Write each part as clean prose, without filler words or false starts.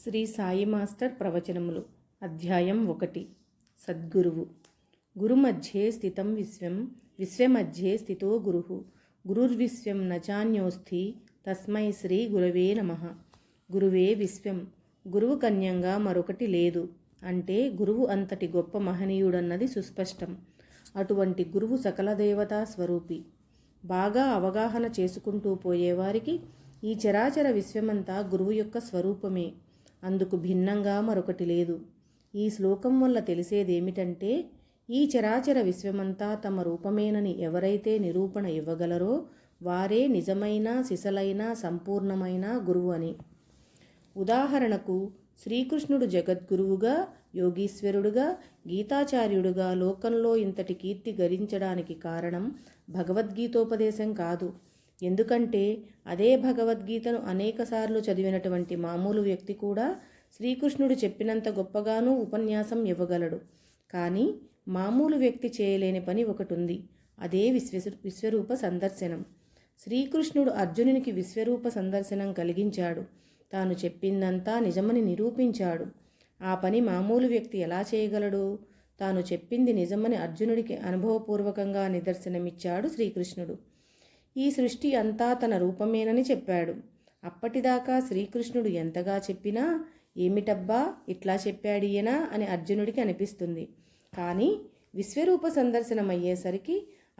Shri Sai master ప్రవచనములు అధ్యాయం 1 సద్గురువు గురుమధ్యే స్థితం విశ్వం విశ్వమధ్యే స్థితో గురుః గురుర్విశ్వం నచాన్యోస్తి తస్మై శ్రీ గురవే నమః. గురువే విశ్వం, గురువు కన్యంగా మరొకటి లేదు అంటే గురువు అంతటి గొప్ప మహనీయుడన్నది సుస్పష్టం. అటువంటి గురువు సకల దేవతా స్వరూపి. బాగా అవగాహన చేసుకుంటూ పోయేవారికి ఈ చరాచర విశ్వమంతా గురువు యొక్క స్వరూపమే, అందుకు భిన్నంగా మరొకటి లేదు. ఈ శ్లోకం వల్ల తెలిసేదేమిటంటే ఈ చరాచర విశ్వమంతా తమ రూపమేనని ఎవరైతే నిరూపణ ఇవ్వగలరో వారే నిజమైన సిసలైన సంపూర్ణమైన గురువు అని. ఉదాహరణకు శ్రీకృష్ణుడు జగద్గురువుగా, యోగీశ్వరుడుగా, గీతాచార్యుడుగా లోకంలో ఇంతటి కీర్తి గరించడానికి కారణం భగవద్గీతోపదేశం కాదు. ఎందుకంటే అదే భగవద్గీతను అనేకసార్లు చదివినటువంటి మామూలు వ్యక్తి కూడా శ్రీకృష్ణుడు చెప్పినంత గొప్పగానూ ఉపన్యాసం ఇవ్వగలడు. కానీ మామూలు వ్యక్తి చేయలేని పని ఒకటి ఉంది, అదే విశ్వరూప సందర్శనం. శ్రీకృష్ణుడు అర్జునునికి విశ్వరూప సందర్శనం కలిగించాడు. తాను చెప్పిందంతా నిజమని నిరూపించాడు. ఆ పని మామూలు వ్యక్తి ఎలా చేయగలడు? తాను చెప్పింది నిజమని అర్జునుడికి అనుభవపూర్వకంగా నిదర్శనమిచ్చాడు శ్రీకృష్ణుడు. ఈ సృష్టి అంతా తన రూపమేనని చెప్పాడు. అప్పటిదాకా శ్రీకృష్ణుడు ఎంతగా చెప్పినా ఏమిటబ్బా ఇట్లా చెప్పాడియనా అని అర్జునుడికి అనిపిస్తుంది. కానీ విశ్వరూప సందర్శనం అయ్యేసరికి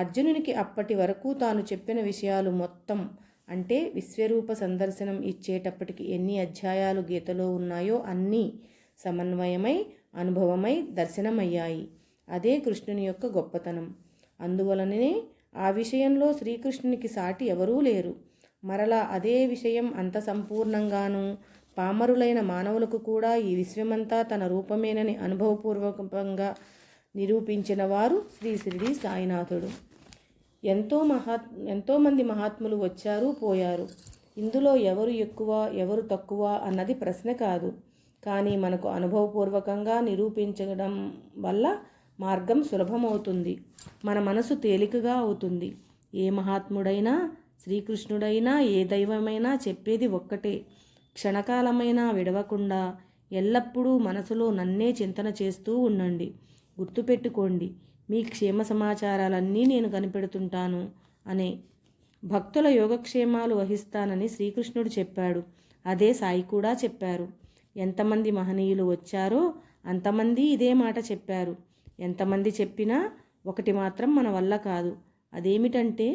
అర్జునునికి అప్పటి వరకు తాను చెప్పిన విషయాలు మొత్తం, అంటే విశ్వరూప సందర్శనం ఇచ్చేటప్పటికి ఎన్ని అధ్యాయాలు గీతలో ఉన్నాయో అన్నీ సమన్వయమై అనుభవమై దర్శనమయ్యాయి. అదే కృష్ణుని యొక్క గొప్పతనం. అందువలననే ఆ విషయంలో శ్రీకృష్ణునికి సాటి ఎవరూ లేరు. మరలా అదే విషయం అంత సంపూర్ణంగానూ పామరులైన మానవులకు కూడా ఈ విశ్వమంతా తన రూపమేనని అనుభవపూర్వకంగా నిరూపించిన వారు శ్రీ షిరిడి సాయినాథుడు. ఎంతోమంది మహాత్ములు వచ్చారు పోయారు. ఇందులో ఎవరు ఎక్కువ ఎవరు తక్కువ అన్నది ప్రశ్న కాదు. కానీ మనకు అనుభవపూర్వకంగా నిరూపించడం వల్ల మార్గం సులభమవుతుంది, మన మనసు తేలికగా అవుతుంది. ఏ మహాత్ముడైనా శ్రీకృష్ణుడైనా ఏ దైవమైనా చెప్పేది ఒక్కటే, క్షణకాలమైనా విడవకుండా ఎల్లప్పుడూ మనసులో నన్నే చింతన చేస్తూ ఉండండి. గుర్తుపెట్టుకోండి, మీ క్షేమ సమాచారాలన్నీ నేను కనిపెడుతుంటాను అనే. భక్తుల యోగక్షేమాలు వహిస్తానని శ్రీకృష్ణుడు చెప్పాడు. అదే సాయి కూడా చెప్పారు. ఎంతమంది మహనీయులు వచ్చారో అంతమంది ఇదే మాట చెప్పారు. ఎంతమంది చెప్పినా ఒకటి మాత్రం మన వల్ల కాదు. అదేమిటంటే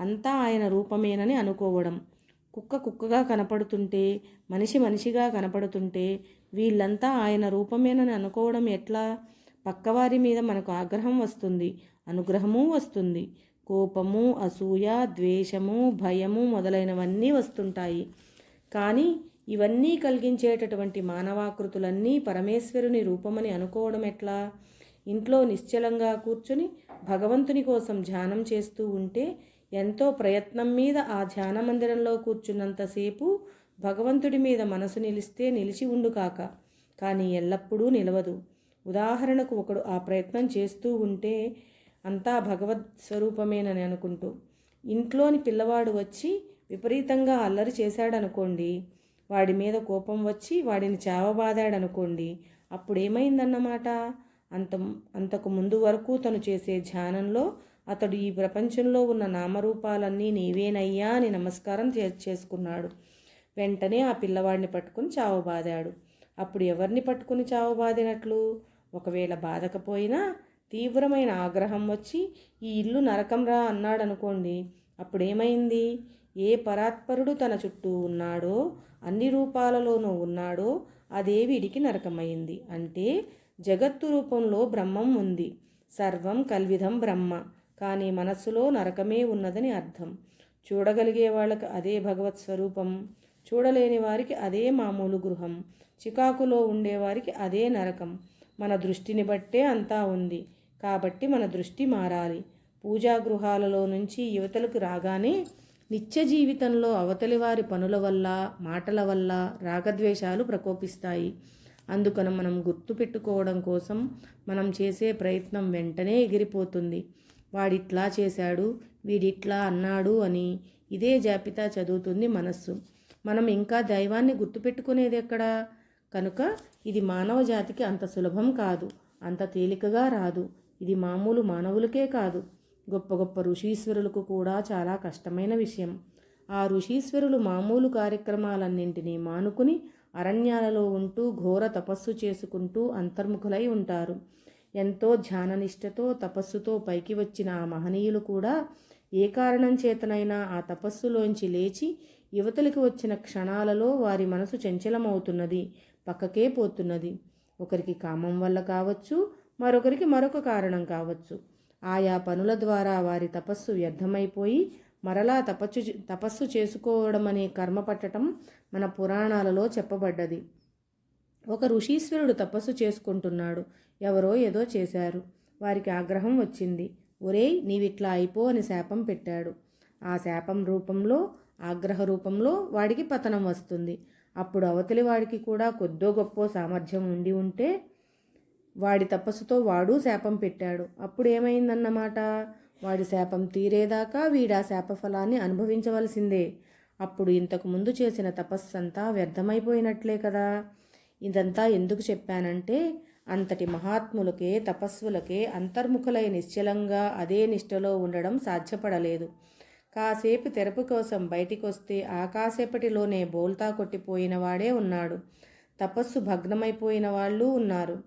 అంతా ఆయన రూపమేనని అనుకోవడం. కుక్కగా కనపడుతుంటే, మనిషిగా కనపడుతుంటే వీళ్ళంతా ఆయన రూపమేనని అనుకోవడం ఎట్లా? పక్కవారి మీద మనకు ఆగ్రహం వస్తుంది, అనుగ్రహము వస్తుంది, కోపము, అసూయ, ద్వేషము, భయము మొదలైనవన్నీ వస్తుంటాయి. కానీ ఇవన్నీ కలిగించేటటువంటి మానవాకృతులన్నీ పరమేశ్వరుని రూపమని అనుకోవడం ఎట్లా? ఇంట్లో నిశ్చలంగా కూర్చుని భగవంతుని కోసం ధ్యానం చేస్తూ ఉంటే ఎంతో ప్రయత్నం మీద ఆ ధ్యాన మందిరంలో కూర్చున్నంతసేపు భగవంతుడి మీద మనసు నిలిస్తే నిలిచి ఉండు కాక, కానీ ఎల్లప్పుడూ నిలవదు. ఉదాహరణకు ఒకడు ఆ ప్రయత్నం చేస్తూ ఉంటే అంతా భగవత్ స్వరూపమేనని అనుకుంటూ ఇంట్లోని పిల్లవాడు వచ్చి విపరీతంగా అల్లరి చేశాడనుకోండి, వాడి మీద కోపం వచ్చి వాడిని చావబాదాడనుకోండి, అప్పుడేమైందన్నమాట? అంతకు ముందు వరకు తను చేసే ధ్యానంలో అతడు ఈ ప్రపంచంలో ఉన్న నామరూపాలన్నీ నీవేనయ్యా అని నమస్కారం చేసుకున్నాడు. వెంటనే ఆ పిల్లవాడిని పట్టుకుని చావబాదాడు. అప్పుడు ఎవరిని పట్టుకుని చావబాదినట్లు? ఒకవేళ బాధకపోయినా తీవ్రమైన ఆగ్రహం వచ్చి ఈ ఇల్లు నరకంరా అన్నాడనుకోండి, అప్పుడేమైంది? ఏ పరాత్పరుడు తన చుట్టూ ఉన్నాడో, అన్ని రూపాలలోనూ ఉన్నాడో అదే వీడికి నరకమైంది. అంటే జగత్తు రూపంలో బ్రహ్మం ఉంది, సర్వం కల్విధం బ్రహ్మ. కానీ మనస్సులో నరకమే ఉన్నదని అర్థం. చూడగలిగే వాళ్ళకి అదే భగవత్ స్వరూపం, చూడలేని వారికి అదే మామూలు గృహం, చికాకులో ఉండేవారికి అదే నరకం. మన దృష్టిని బట్టే అంతా ఉంది. కాబట్టి మన దృష్టి మారాలి. పూజా గృహాలలో నుంచి యువతలకు రాగానే నిత్య జీవితంలో అవతలి వారి పనుల వల్ల మాటల వల్ల రాగద్వేషాలు ప్రకోపిస్తాయి. అందుకని మనం గుర్తు పెట్టుకోవడం కోసం మనం చేసే ప్రయత్నం వెంటనే ఎగిరిపోతుంది. వాడిట్లా చేశాడు, వీడిట్లా అన్నాడు అని ఇదే జాబితా చదువుతుంది మనస్సు. మనం ఇంకా దైవాన్ని గుర్తుపెట్టుకునేది ఎక్కడా? కనుక ఇది మానవ జాతికి అంత సులభం కాదు, అంత తేలికగా రాదు. ఇది మామూలు మానవులకే కాదు, గొప్ప గొప్ప ఋషీశ్వరులకు కూడా చాలా కష్టమైన విషయం. ఆ ఋషీశ్వరులు మామూలు కార్యక్రమాలన్నింటినీ మానుకుని అరణ్యాలలో ఉంటూ ఘోర తపస్సు చేసుకుంటూ అంతర్ముఖులై ఉంటారు. ఎంతో ధ్యాననిష్టతో తపస్సుతో పైకి వచ్చిన ఆ మహనీయులు కూడా ఏ కారణం చేతనైనా ఆ తపస్సులోంచి లేచి యువతలికి వచ్చిన క్షణాలలో వారి మనసు చంచలమవుతున్నది, పక్కకే పోతున్నది. ఒకరికి కామం వల్ల కావచ్చు, మరొకరికి మరొక కారణం కావచ్చు. ఆయా పనుల ద్వారా వారి తపస్సు వ్యర్థమైపోయి మరలా తపస్సు చేసుకోవడం అనే కర్మ పట్టడం మన పురాణాలలో చెప్పబడ్డది. ఒక ఋషీశ్వరుడు తపస్సు చేసుకుంటున్నాడు. ఎవరో ఏదో చేశారు. వారికి ఆగ్రహం వచ్చింది. ఒరేయ్, నీవిట్లా అయిపో అని శాపం పెట్టాడు. ఆ శాపం రూపంలో, ఆగ్రహ రూపంలో వాడికి పతనం వస్తుంది. అప్పుడు అవతలి వాడికి కూడా కొద్దో గొప్పో సామర్థ్యం ఉండి ఉంటే వాడి తపస్సుతో వాడు శాపం పెట్టాడు. అప్పుడు ఏమైందన్నమాట? వాడి శాపం తీరేదాకా వీడా శాపఫలాన్ని అనుభవించవలసిందే. అప్పుడు ఇంతకు ముందు చేసిన తపస్సంతా వ్యర్థమైపోయినట్లే కదా. ఇదంతా ఎందుకు చెప్పానంటే, అంతటి మహాత్ములకే తపస్సులకే అంతర్ముఖులై నిశ్చలంగా అదే నిష్టలో ఉండడం సాధ్యపడలేదు. కాసేపు తెరపు కోసం బయటికొస్తే ఆ కాసేపటిలోనే బోల్తా కొట్టిపోయిన వాడే ఉన్నాడు. తపస్సు భగ్నమైపోయిన వాళ్ళు ఉన్నారు.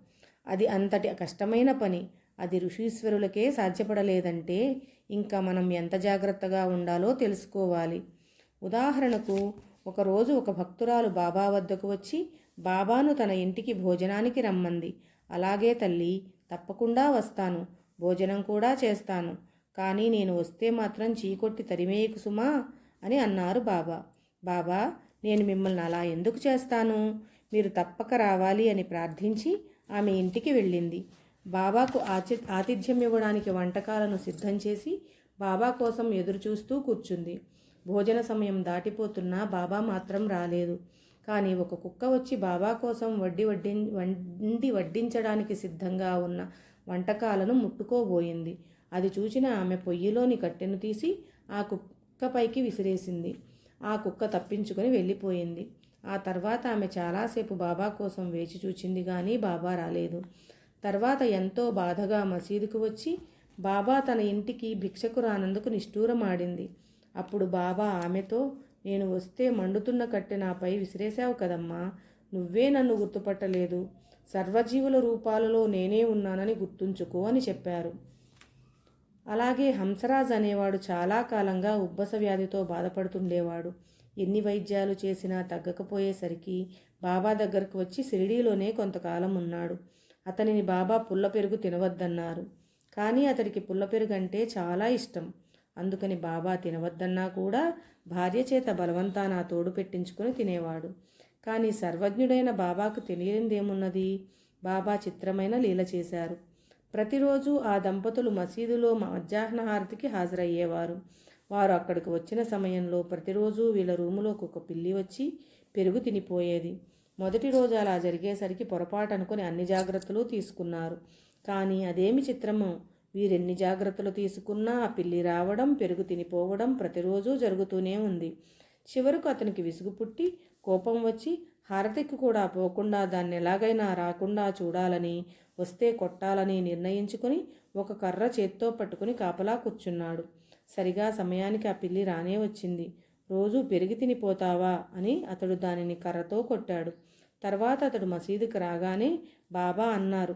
అది అంతటి కష్టమైన పని. అది ఋషీశ్వరులకే సాధ్యపడలేదంటే ఇంకా మనం ఎంత జాగ్రత్తగా ఉండాలో తెలుసుకోవాలి. ఉదాహరణకు, ఒకరోజు ఒక భక్తురాలు బాబా వద్దకు వచ్చి బాబాను తన ఇంటికి భోజనానికి రమ్మంది. అలాగే తల్లి, తప్పకుండా వస్తాను, భోజనం కూడా చేస్తాను, కానీ నేను వస్తే మాత్రం చీకొట్టి తరిమేయకు సుమా అని అన్నారు బాబా. బాబా, నేను మిమ్మల్ని అలా ఎందుకు చేస్తాను, మీరు తప్పక రావాలి అని ప్రార్థించి ఆమె ఇంటికి వెళ్ళింది. బాబాకు ఆతిథ్యం ఇవ్వడానికి వంటకాలను సిద్ధం చేసి బాబా కోసం ఎదురుచూస్తూ కూర్చుంది. భోజన సమయం దాటిపోతున్నా బాబా మాత్రం రాలేదు. కానీ ఒక కుక్క వచ్చి బాబా కోసం వండి వడ్డించడానికి సిద్ధంగా ఉన్న వంటకాలను ముట్టుకోబోయింది. అది చూసిన ఆమె పొయ్యిలోని కట్టెను తీసి ఆ కుక్కపైకి విసిరేసింది. ఆ కుక్క తప్పించుకొని వెళ్ళిపోయింది. ఆ తర్వాత ఆమె చాలాసేపు బాబా కోసం వేచి చూచింది, కానీ బాబా రాలేదు. తర్వాత ఎంతో బాధగా మసీదుకు వచ్చి బాబా తన ఇంటికి భిక్షకు రానందుకు నిష్ఠూరమాడింది. అప్పుడు బాబా ఆమెతో, నేను వస్తే మండుతున్న కట్టె నాపై విసిరేశావు కదమ్మా, నువ్వే నన్ను గుర్తుపట్టలేదు, సర్వజీవుల రూపాలలో నేనే ఉన్నానని గుర్తుంచుకో అని చెప్పారు. అలాగే హంసరాజ్ అనేవాడు చాలా కాలంగా ఉబ్బస వ్యాధితో బాధపడుతుండేవాడు. ఎన్ని వైద్యాలు చేసినా తగ్గకపోయేసరికి బాబా దగ్గరకు వచ్చి షిరిడీలోనే కొంతకాలం ఉన్నాడు. అతనిని బాబా పుల్ల పెరుగు తినవద్దన్నారు. కానీ అతడికి పుల్ల పెరుగు అంటే చాలా ఇష్టం. అందుకని బాబా తినవద్దన్నా కూడా భార్య చేత బలవంతాన తోడు పెట్టించుకొని తినేవాడు. కానీ సర్వజ్ఞుడైన బాబాకు తెలియనిదేమున్నది? బాబా చిత్రమైన లీల చేశారు. ప్రతిరోజు ఆ దంపతులు మసీదులో మధ్యాహ్న హారతికి హాజరయ్యేవారు. వారు అక్కడికి వచ్చిన సమయంలో ప్రతిరోజు వీళ్ళ రూములోకి ఒక పిల్లి వచ్చి పెరుగు తినిపోయేది. మొదటి రోజు అలా జరిగేసరికి పొరపాటు అనుకుని అన్ని జాగ్రత్తలు తీసుకున్నారు. కానీ అదేమి చిత్రమో, వీరెన్ని జాగ్రత్తలు తీసుకున్నా ఆ పిల్లి రావడం, పెరుగు తినిపోవడం ప్రతిరోజు జరుగుతూనే ఉంది. చివరకు అతనికి విసుగు పుట్టి కోపం వచ్చి హారతికి కూడా పోకుండా దాన్ని ఎలాగైనా రాకుండా చూడాలని, వస్తే కొట్టాలని నిర్ణయించుకొని ఒక కర్ర చేత్తో పట్టుకుని కాపలా కూర్చున్నాడు. సరిగా సమయానికి ఆ పిల్లి రానే వచ్చింది. రోజు పెరిగి తినిపోతావా అని అతడు దానిని కర్రతో కొట్టాడు. తర్వాత అతడు మసీదుకి రాగానే బాబా అన్నారు,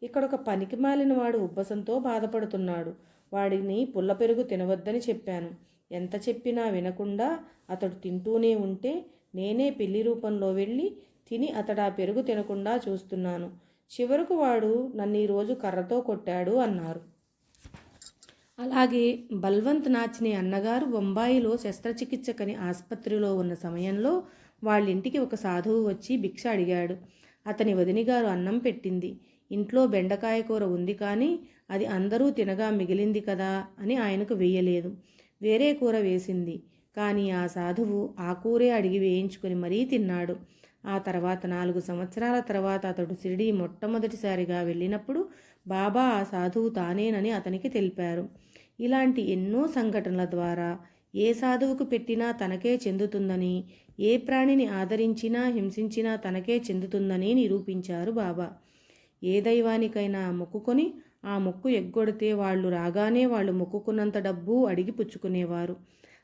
ఇక్కడొక పనికిమాలిన వాడు ఉబ్బసంతో బాధపడుతున్నాడు. వాడిని పుల్ల పెరుగు తినవద్దని చెప్పాను. ఎంత చెప్పినా వినకుండా అతడు తింటూనే ఉంటే నేనే పిల్లి రూపంలో వెళ్ళి తిని అతడు ఆ పెరుగు తినకుండా చూస్తున్నాను. చివరకు వాడు నన్ను ఈరోజు కర్రతో కొట్టాడు అన్నారు. అలాగే బల్వంత్ నాచ్నే అన్నగారు బొంబాయిలో శస్త్రచికిత్సకని ఆసుపత్రిలో ఉన్న సమయంలో వాళ్ళింటికి ఒక సాధువు వచ్చి భిక్ష అడిగాడు. అతని వదినిగారు అన్నం పెట్టింది. ఇంట్లో బెండకాయ కూర ఉంది, కానీ అది అందరూ తినగా మిగిలింది కదా అని ఆయనకు వేయలేదు. వేరే కూర వేసింది. కానీ ఆ సాధువు ఆ కూరే అడిగి వేయించుకొని మరీ తిన్నాడు. ఆ తర్వాత 4 సంవత్సరాల తర్వాత అతడు షిరిడీ మొట్టమొదటిసారిగా వెళ్ళినప్పుడు బాబా ఆ సాధువు తానేనని అతనికి తెలిపారు. ఇలాంటి ఎన్నో సంఘటనల ద్వారా ఏ సాధువుకు పెట్టినా తనకే చెందుతుందని, ఏ ప్రాణిని ఆదరించినా హింసించినా తనకే చెందుతుందని నిరూపించారు బాబా. ఏ దైవానికైనా మొక్కుకొని ఆ మొక్కు ఎగ్గొడితే వాళ్ళు రాగానే వాళ్ళు మొక్కుకున్నంత డబ్బు అడిగి పుచ్చుకునేవారు.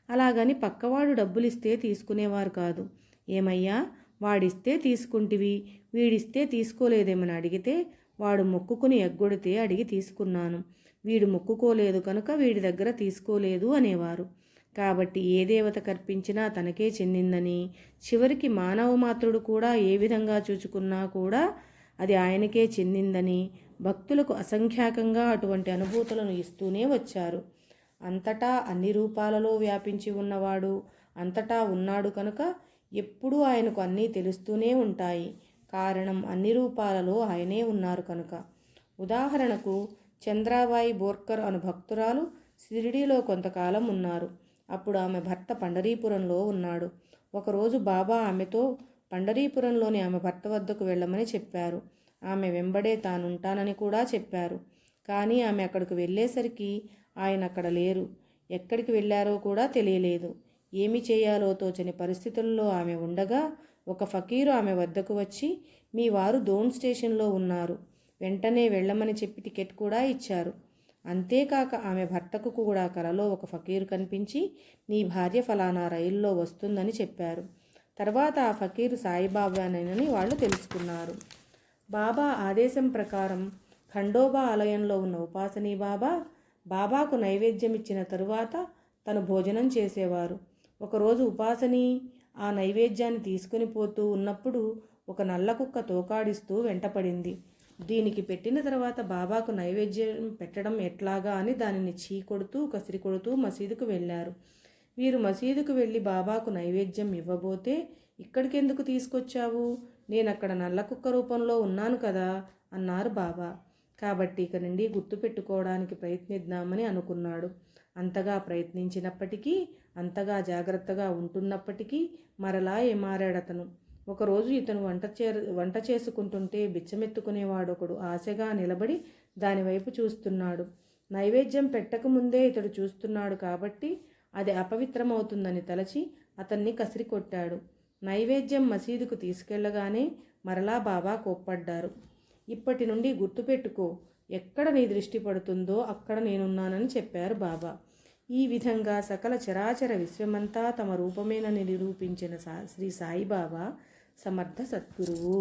అలాగని పక్కవాడు డబ్బులిస్తే తీసుకునేవారు కాదు. ఏమయ్యా, వాడిస్తే తీసుకుంటివి, వీడిస్తే తీసుకోలేదేమని అడిగితే వాడు మొక్కుకుని ఎగ్గొడితే అడిగి తీసుకున్నాను, వీడు మొక్కుకోలేదు కనుక వీడి దగ్గర తీసుకోలేదు అనేవారు. కాబట్టి ఏ దేవత కర్పించినా తనకే చెందిందని, చివరికి మానవ మాత్రుడు కూడా ఏ విధంగా చూచుకున్నా కూడా అది ఆయనకే చెందిందని భక్తులకు అసంఖ్యాకంగా అటువంటి అనుభూతులను ఇస్తూనే వచ్చారు. అంతటా అన్ని రూపాలలో వ్యాపించి ఉన్నవాడు అంతటా ఉన్నాడు కనుక ఎప్పుడూ ఆయనకు అన్నీ తెలుస్తూనే ఉంటాయి. కారణం అన్ని రూపాలలో ఆయనే ఉన్నారు కనుక. ఉదాహరణకు చంద్రాబాయి బోర్కర్ అను భక్తురాలు షిరిడీలో కొంతకాలం ఉన్నారు. అప్పుడు ఆమె భర్త పండరీపురంలో ఉన్నాడు. ఒకరోజు బాబా ఆమెతో పండరీపురంలోని ఆమె భర్త వద్దకు వెళ్ళమని చెప్పారు. ఆమె వెంబడే తానుంటానని కూడా చెప్పారు. కానీ ఆమె అక్కడికి వెళ్ళేసరికి ఆయన అక్కడ లేరు. ఎక్కడికి వెళ్ళారో కూడా తెలియలేదు. ఏమి చేయాలో తోచని పరిస్థితుల్లో ఆమె ఉండగా ఒక ఫకీరు ఆమె వద్దకు వచ్చి, మీ వారు దోన్ స్టేషన్లో ఉన్నారు, వెంటనే వెళ్ళమని చెప్పి టికెట్ కూడా ఇచ్చారు. అంతేకాక ఆమె భర్తకు కూడా కలలో ఒక ఫకీరు కనిపించి, నీ భార్య ఫలానా రైల్లో వస్తుందని చెప్పారు. తర్వాత ఆ ఫకీరు సాయిబాబానేనని వాళ్ళు తెలుసుకున్నారు. బాబా ఆదేశం ప్రకారం ఖండోబా ఆలయంలో ఉన్న ఉపాసనీ బాబాకు నైవేద్యం ఇచ్చిన తరువాత తను భోజనం చేసేవారు. ఒకరోజు ఉపాసని ఆ నైవేద్యాన్ని తీసుకుని పోతూ ఉన్నప్పుడు ఒక నల్ల కుక్క తోకాడిస్తూ వెంటపడింది. దీనికి పెట్టిన తర్వాత బాబాకు నైవేద్యం పెట్టడం ఎట్లాగా అని దానిని చీకొడుతూ కసిరి కొడుతూ మసీదుకు వెళ్ళారు. వీరు మసీదుకు వెళ్ళి బాబాకు నైవేద్యం ఇవ్వబోతే, ఇక్కడికెందుకు తీసుకొచ్చావు, నేనక్కడ నల్ల కుక్క రూపంలో ఉన్నాను కదా అన్నారు బాబా. కాబట్టి ఇక నుండి గుర్తుపెట్టుకోవడానికి ప్రయత్నిద్దామని అనుకున్నాడు. అంతగా ప్రయత్నించినప్పటికీ, అంతగా జాగ్రత్తగా ఉంటున్నప్పటికీ మరలా ఏమారాడతను. ఒకరోజు ఇతను వంట చేసుకుంటుంటే బిచ్చమెత్తుకునేవాడొకడు ఆశగా నిలబడి దానివైపు చూస్తున్నాడు. నైవేద్యం పెట్టకముందే ఇతడు చూస్తున్నాడు కాబట్టి అది అపవిత్రమవుతుందని తలచి అతన్ని కసిరి కొట్టాడు. నైవేద్యం మసీదుకు తీసుకెళ్లగానే మరలా బాబా కోప్పడ్డారు. ఇప్పటి నుండి గుర్తుపెట్టుకో, ఎక్కడ నీ దృష్టి పడుతుందో అక్కడ నేనున్నానని చెప్పారు బాబా. ఈ విధంగా సకల చరాచర విశ్వమంతా తమ రూపమేనని నిరూపించిన శ్రీ సాయిబాబా సమర్థ సద్గురువు.